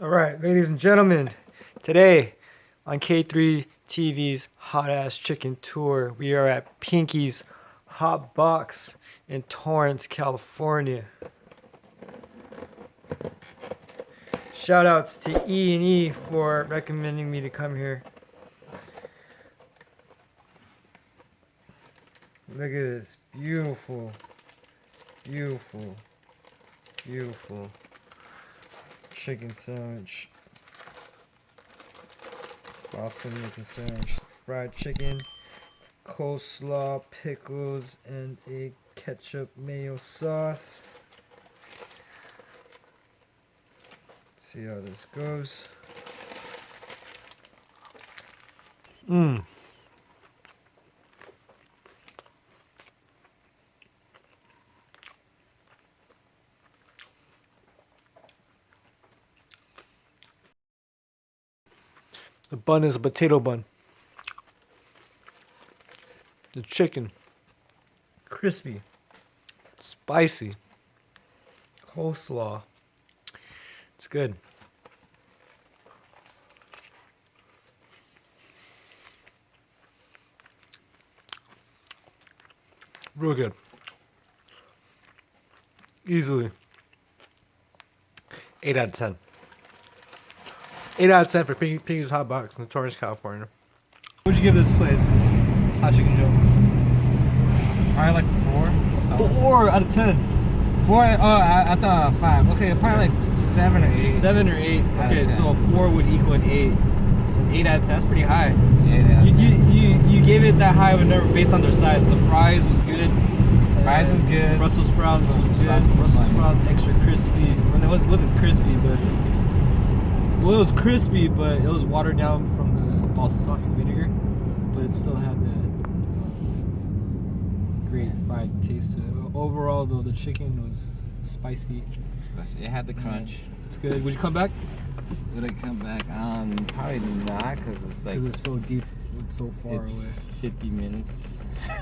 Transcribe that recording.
All right, ladies and gentlemen, today on K3 TV's Hot Ass Chicken Tour, we are at Pinky's Hot Box in Torrance, California. Shout outs to E&E for recommending me to come here. Look at this, beautiful, beautiful, beautiful chicken sandwich. Awesome looking sandwich. Fried chicken, coleslaw, pickles, and a ketchup mayo sauce. See how this goes. The bun is a potato bun. The chicken, crispy, spicy, coleslaw. It's good. Real good. Easily 8 out of 10. 8 out of 10 for Pinky's Hot Box in Torrance, California. What would you give this place? This hot chicken joint. Probably like 4. 4 out of 10. 4? Oh, I thought 5. Okay, probably like 7 or 8. 7 or 8. Okay, so a 4 would equal an 8. So 8 out of 10. That's pretty high. Yeah. You gave it that high whenever based on their size. The fries was good. Fries was good. Brussels sprouts was good. Brussels sprouts extra crispy. Well, it wasn't crispy, but it was crispy, but it was watered down from the balsamic vinegar. But it still had that great fried taste to it. Overall, though, the chicken was spicy. It had the crunch. It's good. Would you come back? Would I come back? Probably not, because it's like Because it's so deep, it's so far it's away. 50 minutes. Yeah.